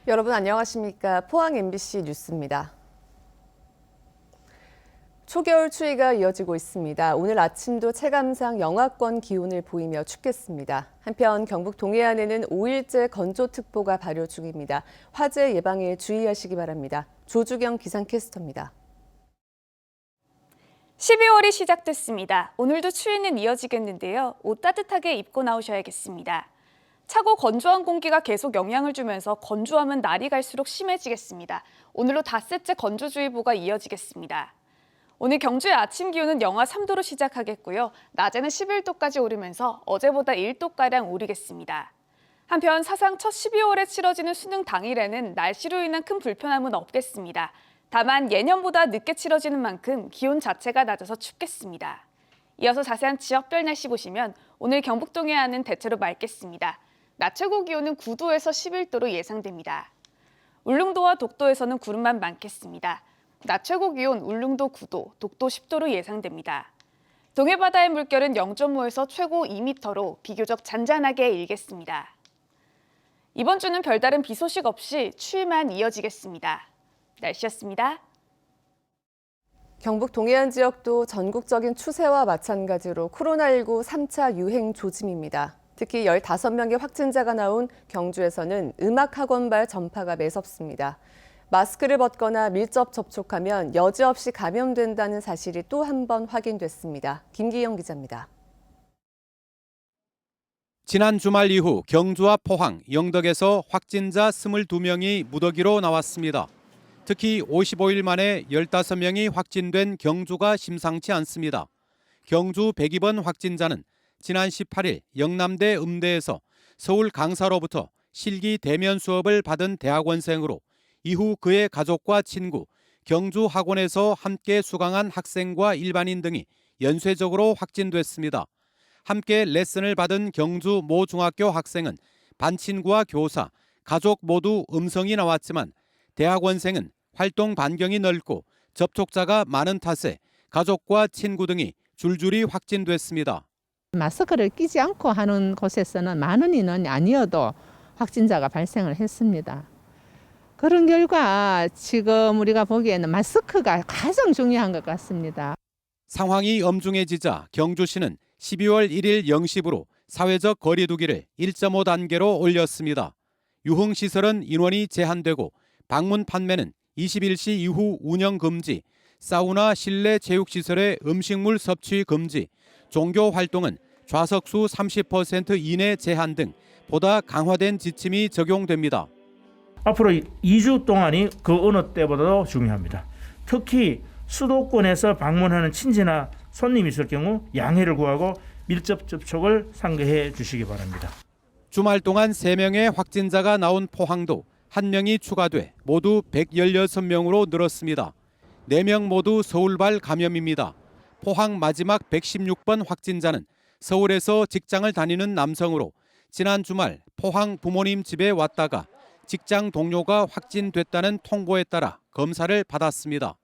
여러분 안녕하십니까? 포항 MBC 뉴스입니다. 초겨울 추위가 이어지고 있습니다. 오늘 아침도 체감상 영하권 기온을 보이며 춥겠습니다. 한편 경북 동해안에는 5일째 건조특보가 발효 중입니다. 화재 예방에 주의하시기 바랍니다. 조주경 기상캐스터입니다. 12월이 시작됐습니다. 오늘도 추위는 이어지겠는데요. 옷 따뜻하게 입고 나오셔야겠습니다. 차고 건조한 공기가 계속 영향을 주면서 건조함은 날이 갈수록 심해지겠습니다. 오늘로 닷새째 건조주의보가 이어지겠습니다. 오늘 경주의 아침 기온은 영하 3도로 시작하겠고요. 낮에는 11도까지 오르면서 어제보다 1도가량 오르겠습니다. 한편 사상 첫 12월에 치러지는 수능 당일에는 날씨로 인한 큰 불편함은 없겠습니다. 다만 예년보다 늦게 치러지는 만큼 기온 자체가 낮아서 춥겠습니다. 이어서 자세한 지역별 날씨 보시면 오늘 경북 동해안은 대체로 맑겠습니다. 낮 최고 기온은 9도에서 11도로 예상됩니다. 울릉도와 독도에서는 구름만 많겠습니다. 낮 최고 기온 울릉도 9도, 독도 10도로 예상됩니다. 동해바다의 물결은 0.5에서 최고 2m로 비교적 잔잔하게 일겠습니다. 이번 주는 별다른 비 소식 없이 추위만 이어지겠습니다. 날씨였습니다. 경북 동해안 지역도 전국적인 추세와 마찬가지로 코로나19 3차 유행 조짐입니다. 특히 15명의 확진자가 나온 경주에서는 음악학원발 전파가 매섭습니다. 마스크를 벗거나 밀접 접촉하면 여지없이 감염된다는 사실이 또 한 번 확인됐습니다. 김기영 기자입니다. 지난 주말 이후 경주와 포항, 영덕에서 확진자 22명이 무더기로 나왔습니다. 특히 55일 만에 15명이 확진된 경주가 심상치 않습니다. 경주 102번 확진자는 지난 18일 영남대 음대에서 서울 강사로부터 실기 대면 수업을 받은 대학원생으로 이후 그의 가족과 친구, 경주 학원에서 함께 수강한 학생과 일반인 등이 연쇄적으로 확진됐습니다. 함께 레슨을 받은 경주 모 중학교 학생은 반 친구와 교사, 가족 모두 음성이 나왔지만 대학원생은 활동 반경이 넓고 접촉자가 많은 탓에 가족과 친구 등이 줄줄이 확진됐습니다. 마스크를 끼지 않고 하는 곳에서는 많은 인원이 아니어도 확진자가 발생을 했습니다. 그런 결과 지금 우리가 보기에는 마스크가 가장 중요한 것 같습니다. 상황이 엄중해지자 경주시는 12월 1일 0시부로 사회적 거리 두기를 1.5단계로 올렸습니다. 유흥시설은 인원이 제한되고 방문 판매는 21시 이후 운영 금지, 사우나 실내 체육시설의 음식물 섭취 금지, 종교 활동은 좌석수 30% 이내 제한 등 보다 강화된 지침이 적용됩니다. 앞으로 2주 동안이 그 어느 때보다도 중요합니다. 특히 수도권에서 방문하는 친지나 손님이 있을 경우 양해를 구하고 밀접 접촉을 상대해 주시기 바랍니다. 주말 동안 3명의 확진자가 나온 포항도 1명이 추가돼 모두 116명으로 늘었습니다. 4명 모두 서울발 감염입니다. 포항 마지막 116번 확진자는 서울에서 직장을 다니는 남성으로 지난 주말 포항 부모님 집에 왔다가 직장 동료가 확진됐다는 통보에 따라 검사를 받았습니다.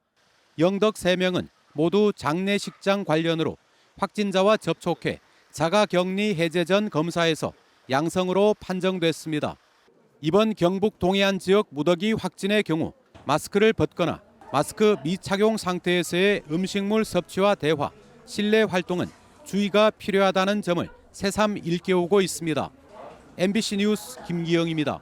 영덕 3명은 모두 장례식장 관련으로 확진자와 접촉해 자가격리 해제 전 검사에서 양성으로 판정됐습니다. 이번 경북 동해안 지역 무더기 확진의 경우 마스크를 벗거나 마스크 미착용 상태에서의 음식물 섭취와 대화, 실내 활동은 주의가 필요하다는 점을 새삼 일깨우고 있습니다. MBC 뉴스 김기영입니다.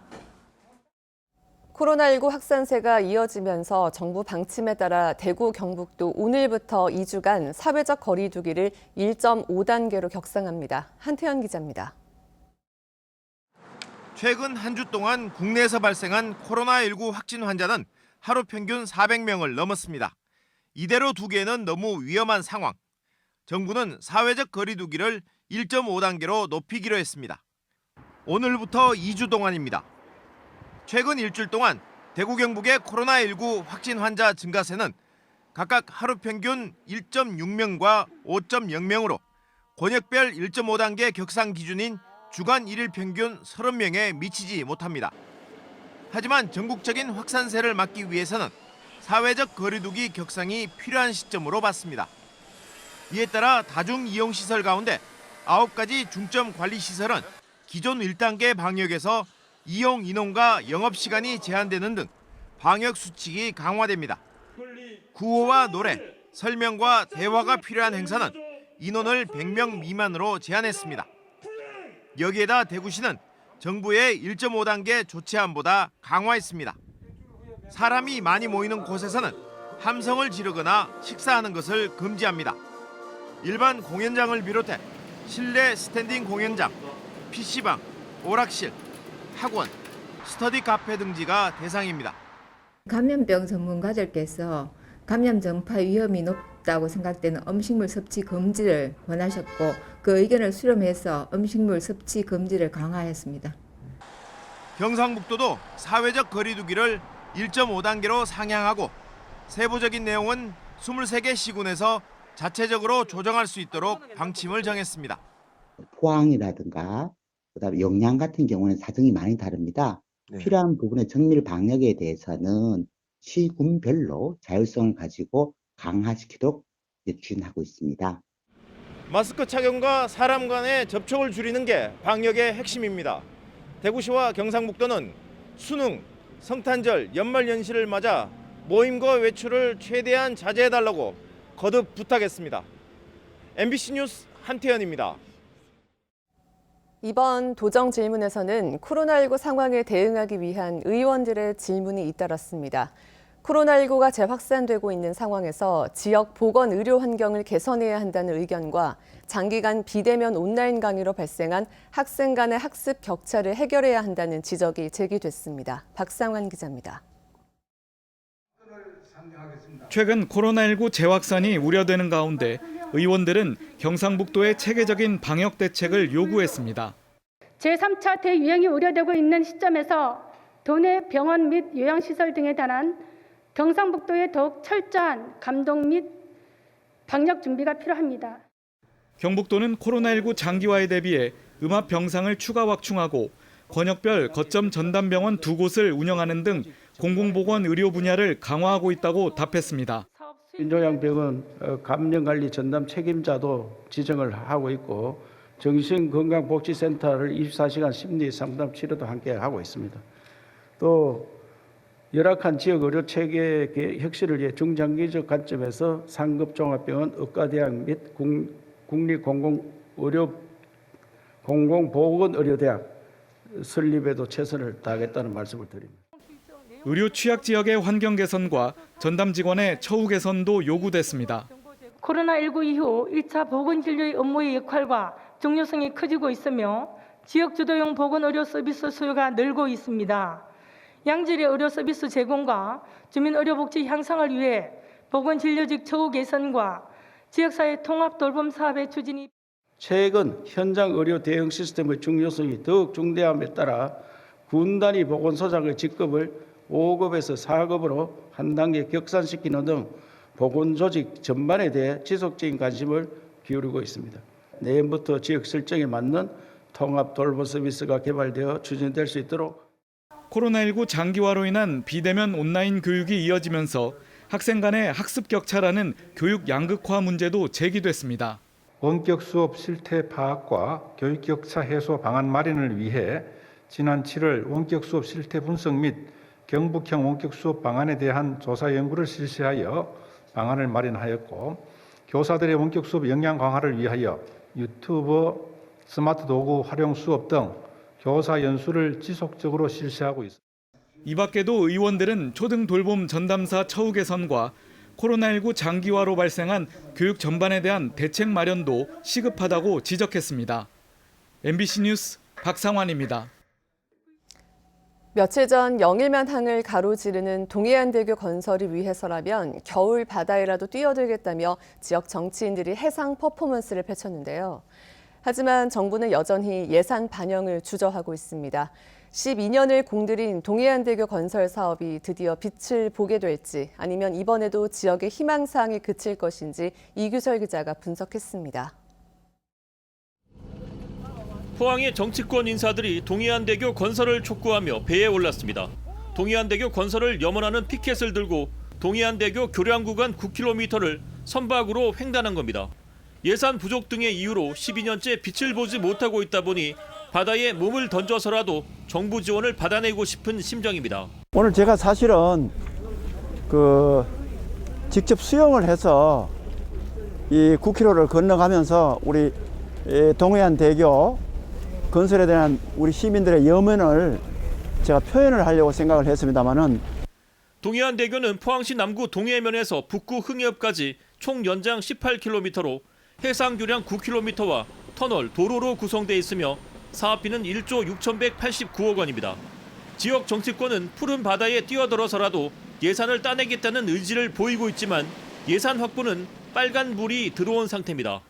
코로나19 확산세가 이어지면서 정부 방침에 따라 대구, 경북도 오늘부터 2주간 사회적 거리 두기를 1.5단계로 격상합니다. 한태현 기자입니다. 최근 한 주 동안 국내에서 발생한 코로나19 확진 환자는 하루 평균 400명을 넘었습니다. 이대로 두기에는 너무 위험한 상황. 정부는 사회적 거리 두기를 1.5단계로 높이기로 했습니다. 오늘부터 2주 동안입니다. 최근 일주일 동안 대구 경북의 코로나19 확진 환자 증가세는 각각 하루 평균 1.6명과 5.0명으로 권역별 1.5단계 격상 기준인 주간 1일 평균 30명에 미치지 못합니다. 하지만 전국적인 확산세를 막기 위해서는 사회적 거리두기 격상이 필요한 시점으로 봤습니다. 이에 따라 다중이용시설 가운데 9가지 중점 관리시설은 기존 1단계 방역에서 이용 인원과 영업시간이 제한되는 등 방역 수칙이 강화됩니다. 구호와 노래, 설명과 대화가 필요한 행사는 인원을 100명 미만으로 제한했습니다. 여기에다 대구시는 정부의 1.5단계 조치안보다 강화했습니다. 사람이 많이 모이는 곳에서는 함성을 지르거나 식사하는 것을 금지합니다. 일반 공연장을 비롯해 실내 스탠딩 공연장, PC방, 오락실, 학원, 스터디 카페 등지가 대상입니다. 감염병 전문가들께서 감염 전파 위험이 높다고 생각되는 음식물 섭취 금지를 원하셨고 그 의견을 수렴해서 음식물 섭취 금지를 강화했습니다. 경상북도도 사회적 거리 두기를 1.5단계로 상향하고 세부적인 내용은 23개 시군에서 자체적으로 조정할 수 있도록 방침을 정했습니다. 포항이라든가 그다음에 영양 같은 경우는 사정이 많이 다릅니다. 필요한 부분의 정밀 방역에 대해서는 시군별로 자율성을 가지고 강화시키도록 추진하고 있습니다. 마스크 착용과 사람 간의 접촉을 줄이는 게 방역의 핵심입니다. 대구시와 경상북도는 수능, 성탄절, 연말연시를 맞아 모임과 외출을 최대한 자제해달라고 거듭 부탁했습니다. MBC 뉴스 한태현입니다. 이번 도정 질문에서는 코로나19 상황에 대응하기 위한 의원들의 질문이 잇따랐습니다. 코로나19가 재확산되고 있는 상황에서 지역 보건 의료 환경을 개선해야 한다는 의견과 장기간 비대면 온라인 강의로 발생한 학생 간의 학습 격차를 해결해야 한다는 지적이 제기됐습니다. 박상환 기자입니다. 최근 코로나19 재확산이 우려되는 가운데 의원들은 경상북도의 체계적인 방역 대책을 요구했습니다. 제3차 대유행이 우려되고 있는 시점에서 도내 병원 및 요양시설 등에 관한 경상북도의 더욱 철저한 감독 및 방역 준비가 필요합니다. 경북도는 코로나19 장기화에 대비해 음압 병상을 추가 확충하고 권역별 거점 전담병원 2곳을 운영하는 등 공공보건 의료 분야를 강화하고 있다고 답했습니다. 인조양병원 감염관리 전담 책임자도 지정을 하고 있고 정신건강복지센터를 24시간 심리 상담 치료도 함께 하고 있습니다. 또 열악한 지역 의료 체계 혁신을 위해 중장기적 관점에서 상급 종합병원, 의과대학 및 공공보건의료대학 설립에도 최선을 다하겠다는 말씀을 드립니다. 의료 취약 지역의 환경 개선과 전담 직원의 처우 개선도 요구됐습니다. 코로나19 이후 1차 보건진료의 업무의 역할과 중요성이 커지고 있으며 지역 주도형 보건의료 서비스 수요가 늘고 있습니다. 양질의 의료 서비스 제공과 주민의료복지 향상을 위해 보건진료직 처우 개선과 지역사회 통합 돌봄 사업의 추진이 최근 현장 의료 대응 시스템의 중요성이 더욱 중대함에 따라 군 단위 보건소장의 직급을 5급에서 4급으로 한 단계 격상시키는 등 보건조직 전반에 대해 지속적인 관심을 기울이고 있습니다. 내년부터 지역 실정에 맞는 통합 돌봄 서비스가 개발되어 추진될 수 있도록 코로나19 장기화로 인한 비대면 온라인 교육이 이어지면서 학생 간의 학습 격차라는 교육 양극화 문제도 제기됐습니다. 원격 수업 실태 파악과 교육 격차 해소 방안 마련을 위해 지난 7월 원격 수업 실태 분석 및 경북형 원격 수업 방안에 대한 조사 연구를 실시하여 방안을 마련하였고 교사들의 원격 수업 역량 강화를 위하여 유튜브, 스마트 도구 활용 수업 등 교사 연수를 지속적으로 실시하고 있습니다. 이 밖에도 의원들은 초등 돌봄 전담사 처우 개선과 코로나19 장기화로 발생한 교육 전반에 대한 대책 마련도 시급하다고 지적했습니다. MBC 뉴스 박상환입니다. 며칠 전 영일만 항을 가로지르는 동해안대교 건설을 위해서라면 겨울 바다에라도 뛰어들겠다며 지역 정치인들이 해상 퍼포먼스를 펼쳤는데요. 하지만 정부는 여전히 예산 반영을 주저하고 있습니다. 12년을 공들인 동해안대교 건설 사업이 드디어 빛을 보게 될지 아니면 이번에도 지역의 희망사항이 그칠 것인지 이규설 기자가 분석했습니다. 포항의 정치권 인사들이 동해안대교 건설을 촉구하며 배에 올랐습니다. 동해안대교 건설을 염원하는 피켓을 들고 동해안대교 교량 구간 9km를 선박으로 횡단한 겁니다. 예산 부족 등의 이유로 12년째 빛을 보지 못하고 있다 보니 바다에 몸을 던져서라도 정부 지원을 받아내고 싶은 심정입니다. 오늘 제가 사실은 직접 수영을 해서 이 9km를 건너가면서 우리 동해안대교 건설에 대한 우리 시민들의 염원을 제가 표현을 하려고 생각을 했습니다만은 동해안대교는 포항시 남구 동해면에서 북구 흥해읍까지 총 연장 18km로 해상 교량 9km와 터널, 도로로 구성돼 있으며 사업비는 1조 6,189억 원입니다. 지역 정치권은 푸른 바다에 뛰어들어서라도 예산을 따내겠다는 의지를 보이고 있지만 예산 확보는 빨간 불이 들어온 상태입니다.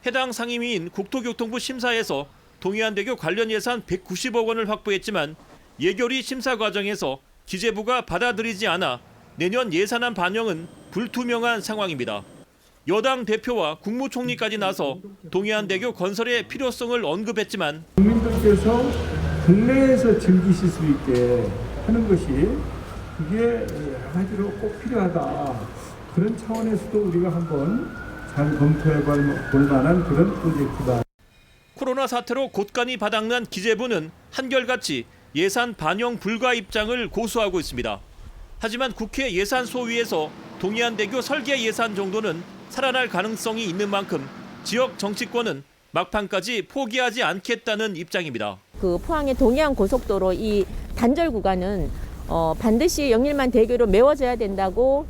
해당 상임위인 국토교통부 심사에서 동해안대교 관련 예산 190억 원을 확보했지만 예결위 심사 과정에서 기재부가 받아들이지 않아 내년 예산안 반영은 불투명한 상황입니다. 여당 대표와 국무총리까지 나서 동해안대교 건설의 필요성을 언급했지만 국민들께서 국내에서 즐기실 수 있게 하는 것이 그게 한마디로 꼭 필요하다. 그런 차원에서도 우리가 한번 잘 검토해 볼 만한 그런 프로젝트다. 코로나 사태로 곳간이 바닥난 기재부는 한결같이 예산 반영 불가 입장을 고수하고 있습니다. 하지만 국회 예산소위에서 동해안대교 설계 예산 정도는 살아날 가능성이 있는 만큼 지역 정치권은 막판까지 포기하지 않겠다는 입장입니다. 포항의 동해안 고속도로 이 단절 구간은 반드시 영일만 대교로 메워져야 된다고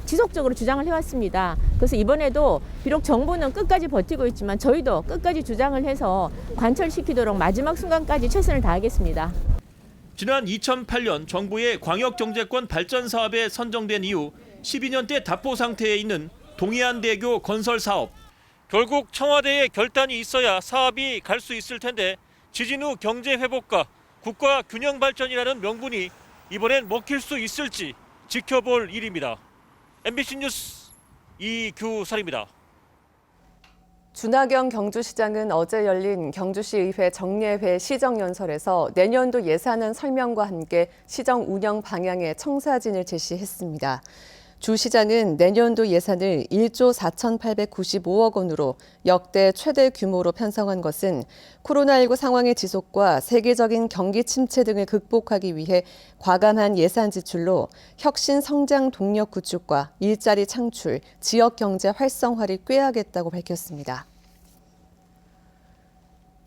지속적으로 주장을 해왔습니다. 그래서 이번에도 비록 정부는 끝까지 버티고 있지만 저희도 끝까지 주장을 해서 관철시키도록 마지막 순간까지 최선을 다하겠습니다. 지난 2008년 정부의 광역경제권 발전 사업에 선정된 이후 12년대 답보 상태에 있는 동해안대교 건설 사업. 결국 청와대의 결단이 있어야 사업이 갈 수 있을 텐데 지진 후 경제 회복과 국가 균형 발전이라는 명분이 이번엔 먹힐 수 있을지 지켜볼 일입니다. MBC 뉴스 이규설입니다. 준하경 경주시장은 어제 열린 경주시의회 정례회 시정연설에서 내년도 예산안 설명과 함께 시정 운영 방향의 청사진을 제시했습니다. 주 시장은 내년도 예산을 1조 4,895억 원으로 역대 최대 규모로 편성한 것은 코로나19 상황의 지속과 세계적인 경기 침체 등을 극복하기 위해 과감한 예산 지출로 혁신 성장 동력 구축과 일자리 창출, 지역 경제 활성화를 꾀하겠다고 밝혔습니다.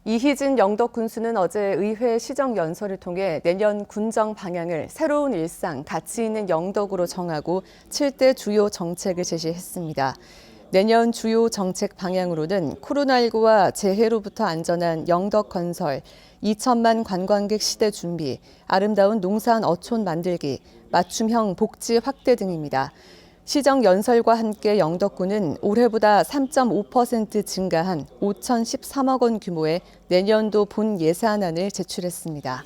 이희진 영덕 군수는 어제 의회 시정 연설을 통해 내년 군정 방향을 새로운 일상, 가치 있는 영덕으로 정하고 7대 주요 정책을 제시했습니다. 내년 주요 정책 방향으로는 코로나19와 재해로부터 안전한 영덕 건설, 2천만 관광객 시대 준비, 아름다운 농산 어촌 만들기, 맞춤형 복지 확대 등입니다. 시정 연설과 함께 영덕군은 올해보다 3.5% 증가한 5,013억 원 규모의 내년도 본 예산안을 제출했습니다.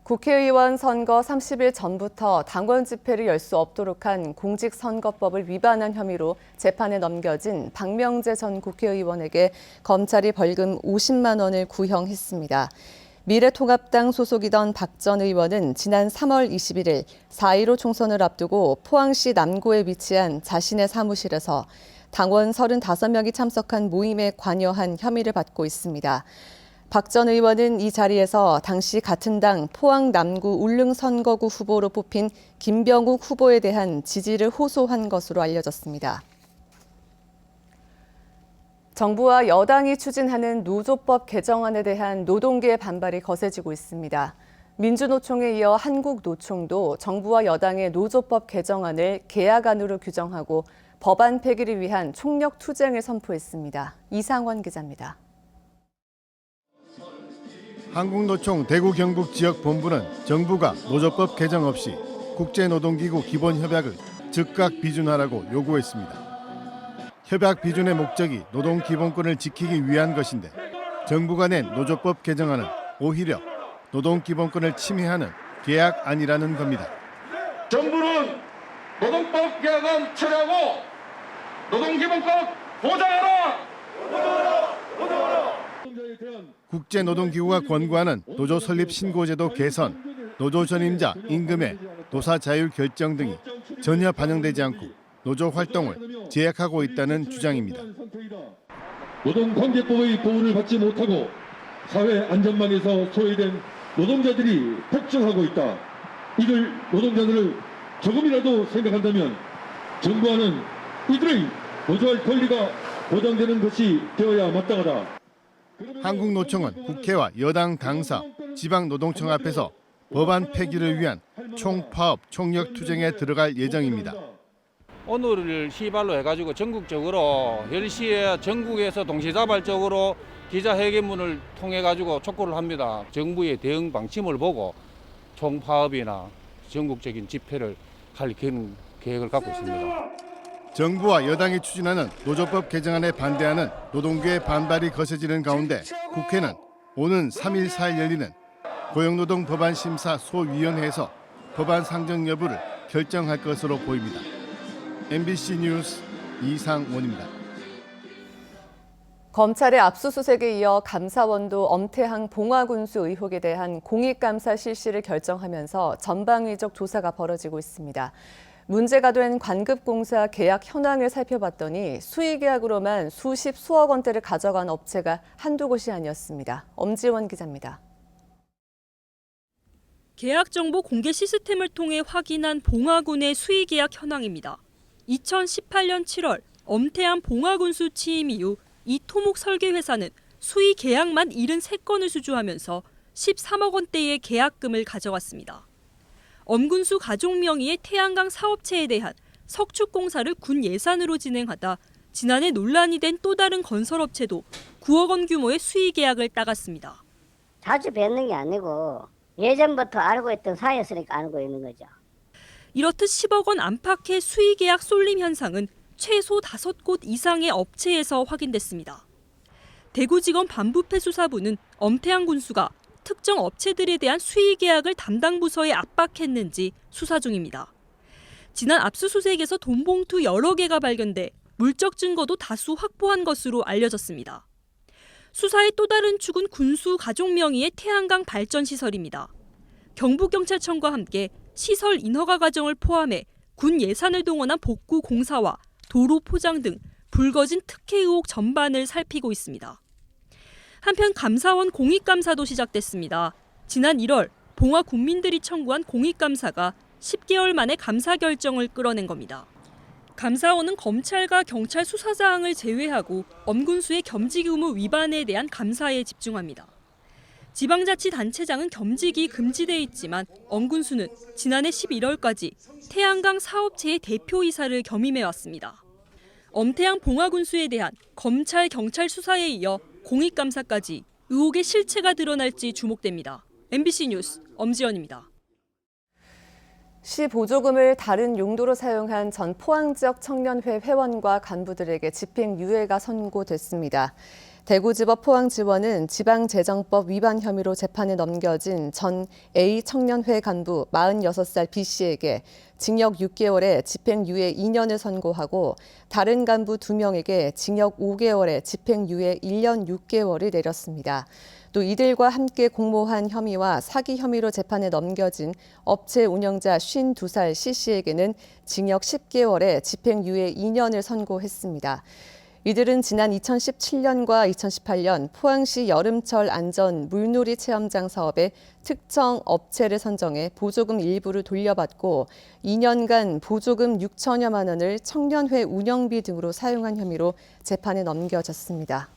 국회의원 선거 30일 전부터 당원 집회를 열 수 없도록 한 공직선거법을 위반한 혐의로 재판에 넘겨진 박명재 전 국회의원에게 검찰이 벌금 50만 원을 구형했습니다. 미래통합당 소속이던 박 전 의원은 지난 3월 21일 4.15 총선을 앞두고 포항시 남구에 위치한 자신의 사무실에서 당원 35명이 참석한 모임에 관여한 혐의를 받고 있습니다. 박 전 의원은 이 자리에서 당시 같은 당 포항 남구 울릉 선거구 후보로 뽑힌 김병욱 후보에 대한 지지를 호소한 것으로 알려졌습니다. 정부와 여당이 추진하는 노조법 개정안에 대한 노동계의 반발이 거세지고 있습니다. 민주노총에 이어 한국노총도 정부와 여당의 노조법 개정안을 계약안으로 규정하고 법안 폐기를 위한 총력 투쟁을 선포했습니다. 이상원 기자입니다. 한국노총 대구 경북 지역 본부는 정부가 노조법 개정 없이 국제노동기구 기본협약을 즉각 비준하라고 요구했습니다. 협약 비준의 목적이 노동기본권을 지키기 위한 것인데 정부가 낸 노조법 개정안은 오히려 노동기본권을 침해하는 계약안이라는 겁니다. 정부는 노동법 계약안 처리하고 노동기본권 보장하라! 국제노동기구가 권고하는 노조 설립 신고제도 개선, 노조 전임자 임금의 노사 자율 결정 등이 전혀 반영되지 않고 노조 활동을 제약하고 있다는 주장입니다. 노동관계법의 보호를 받지 못하고 사회 안전망에서 소외된 노동자들이 폭증하고 있다. 이들 노동자들을 조금이라도 생각한다면 정부와는 이들의 거주할 권리가 보장되는 것이 되어야 마땅하다. 한국노총은 국회와 여당 당사, 지방노동청 앞에서 법안 폐기를 위한 총파업, 총력투쟁에 들어갈 예정입니다. 오늘을 시발로 해가지고 전국적으로 10시에 전국에서 동시다발적으로 기자회견문을 통해 가지고 촉구를 합니다. 정부의 대응 방침을 보고 총파업이나 전국적인 집회를 할 계획을 갖고 있습니다. 정부와 여당이 추진하는 노조법 개정안에 반대하는 노동계의 반발이 거세지는 가운데 국회는 오는 3일, 4일 열리는 고용노동 법안 심사 소위원회에서 법안 상정 여부를 결정할 것으로 보입니다. MBC 뉴스 이상원입니다. 검찰의 압수수색에 이어 감사원도 엄태항 봉화군수 의혹에 대한 공익감사 실시를 결정하면서 전방위적 조사가 벌어지고 있습니다. 문제가 된 관급공사 계약 현황을 살펴봤더니 수의계약으로만 수억 원대를 가져간 업체가 한두 곳이 아니었습니다. 엄지원 기자입니다. 계약 정보 공개 시스템을 통해 확인한 봉화군의 수의계약 현황입니다. 2018년 7월 엄태항 봉화군수 취임 이후 이 토목 설계회사는 수의 계약만 73건을 수주하면서 13억 원대의 계약금을 가져갔습니다. 엄군수 가족 명의의 태양광 사업체에 대한 석축공사를 군 예산으로 진행하다 지난해 논란이 된 또 다른 건설업체도 9억 원 규모의 수의 계약을 따갔습니다. 자주 뵙는 게 아니고 예전부터 알고 있던 사이였으니까 알고 있는 거죠. 이렇듯 10억 원 안팎의 수의 계약 쏠림 현상은 최소 5곳 이상의 업체에서 확인됐습니다. 대구지검 반부패 수사부는 엄태항 군수가 특정 업체들에 대한 수의 계약을 담당 부서에 압박했는지 수사 중입니다. 지난 압수수색에서 돈 봉투 여러 개가 발견돼 물적 증거도 다수 확보한 것으로 알려졌습니다. 수사의 또 다른 축은 군수 가족 명의의 태양광 발전 시설입니다. 경북경찰청과 함께 시설 인허가 과정을 포함해 군 예산을 동원한 복구 공사와 도로 포장 등 불거진 특혜 의혹 전반을 살피고 있습니다. 한편 감사원 공익감사도 시작됐습니다. 지난 1월 봉화 군민들이 청구한 공익감사가 10개월 만에 감사 결정을 끌어낸 겁니다. 감사원은 검찰과 경찰 수사사항을 제외하고 엄군수의 겸직 의무 위반에 대한 감사에 집중합니다. 지방자치단체장은 겸직이 금지돼 있지만 엄군수는 지난해 11월까지 태양광 사업체의 대표이사를 겸임해왔습니다. 엄태항 봉화군수에 대한 검찰, 경찰 수사에 이어 공익감사까지 의혹의 실체가 드러날지 주목됩니다. MBC 뉴스 엄지연입니다. 시 보조금을 다른 용도로 사용한 전 포항 지역 청년회 회원과 간부들에게 집행유예가 선고됐습니다. 대구지법 포항지원은 지방재정법 위반 혐의로 재판에 넘겨진 전 A 청년회 간부 46살 B씨에게 징역 6개월에 집행유예 2년을 선고하고 다른 간부 2명에게 징역 5개월에 집행유예 1년 6개월을 내렸습니다. 또 이들과 함께 공모한 혐의와 사기 혐의로 재판에 넘겨진 업체 운영자 52살 C씨에게는 징역 10개월에 집행유예 2년을 선고했습니다. 이들은 지난 2017년과 2018년 포항시 여름철 안전 물놀이 체험장 사업에 특정 업체를 선정해 보조금 일부를 돌려받고 2년간 보조금 6천여만 원을 청년회 운영비 등으로 사용한 혐의로 재판에 넘겨졌습니다.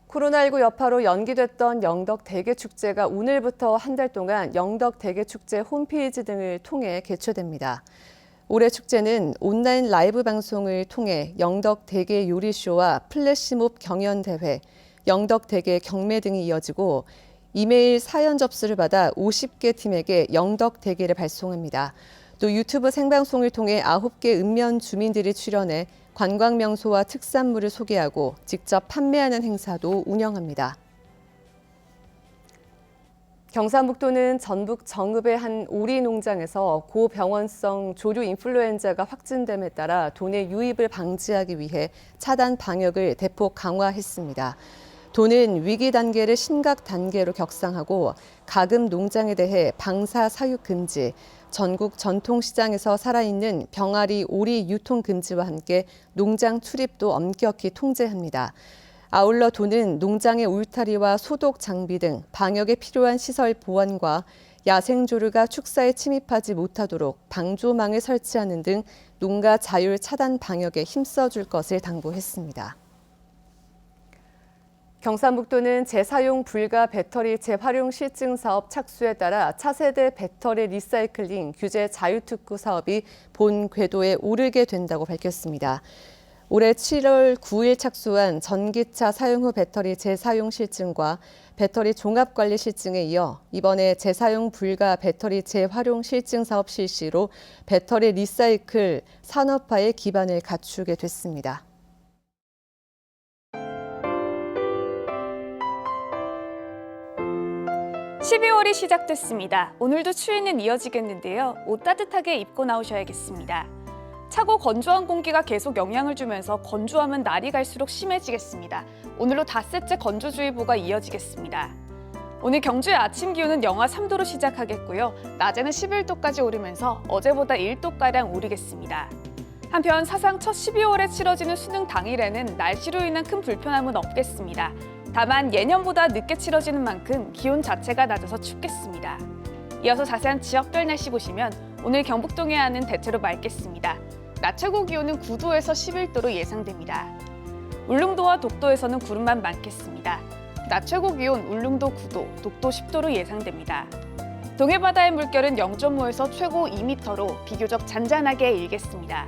코로나19 여파로 연기됐던 영덕대게축제가 오늘부터 한 달 동안 영덕대게축제 홈페이지 등을 통해 개최됩니다. 올해 축제는 온라인 라이브 방송을 통해 영덕대게 요리쇼와 플래시몹 경연대회, 영덕대게 경매 등이 이어지고 이메일 사연 접수를 받아 50개 팀에게 영덕대게를 발송합니다. 또 유튜브 생방송을 통해 9개 읍면 주민들이 출연해 관광명소와 특산물을 소개하고 직접 판매하는 행사도 운영합니다. 경상북도는 전북 정읍의 한 오리 농장에서 고병원성 조류 인플루엔자가 확진됨에 따라 도내 유입을 방지하기 위해 차단 방역을 대폭 강화했습니다. 도는 위기 단계를 심각 단계로 격상하고 가금 농장에 대해 방사 사육 금지, 전국 전통시장에서 살아있는 병아리, 오리 유통 금지와 함께 농장 출입도 엄격히 통제합니다. 아울러 도는 농장의 울타리와 소독 장비 등 방역에 필요한 시설 보완과 야생조류가 축사에 침입하지 못하도록 방조망을 설치하는 등 농가 자율 차단 방역에 힘써줄 것을 당부했습니다. 경상북도는 재사용 불가 배터리 재활용 실증 사업 착수에 따라 차세대 배터리 리사이클링 규제 자유특구 사업이 본 궤도에 오르게 된다고 밝혔습니다. 올해 7월 9일 착수한 전기차 사용 후 배터리 재사용 실증과 배터리 종합관리 실증에 이어 이번에 재사용 불가 배터리 재활용 실증 사업 실시로 배터리 리사이클 산업화의 기반을 갖추게 됐습니다. 12월이 시작됐습니다. 오늘도 추위는 이어지겠는데요. 옷 따뜻하게 입고 나오셔야겠습니다. 차고 건조한 공기가 계속 영향을 주면서 건조함은 날이 갈수록 심해지겠습니다. 오늘로 닷새째 건조주의보가 이어지겠습니다. 오늘 경주의 아침 기온은 영하 3도로 시작하겠고요. 낮에는 11도까지 오르면서 어제보다 1도가량 오르겠습니다. 한편 사상 첫 12월에 치러지는 수능 당일에는 날씨로 인한 큰 불편함은 없겠습니다. 다만 예년보다 늦게 치러지는 만큼 기온 자체가 낮아서 춥겠습니다. 이어서 자세한 지역별 날씨 보시면 오늘 경북 동해안은 대체로 맑겠습니다. 낮 최고 기온은 9도에서 11도로 예상됩니다. 울릉도와 독도에서는 구름만 많겠습니다. 낮 최고 기온 울릉도 9도, 독도 10도로 예상됩니다. 동해바다의 물결은 0.5에서 최고 2m로 비교적 잔잔하게 일겠습니다.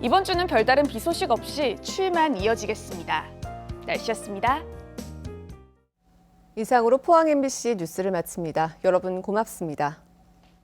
이번 주는 별다른 비 소식 없이 추위만 이어지겠습니다. 날씨였습니다. 이상으로 포항 MBC 뉴스를 마칩니다. 여러분 고맙습니다.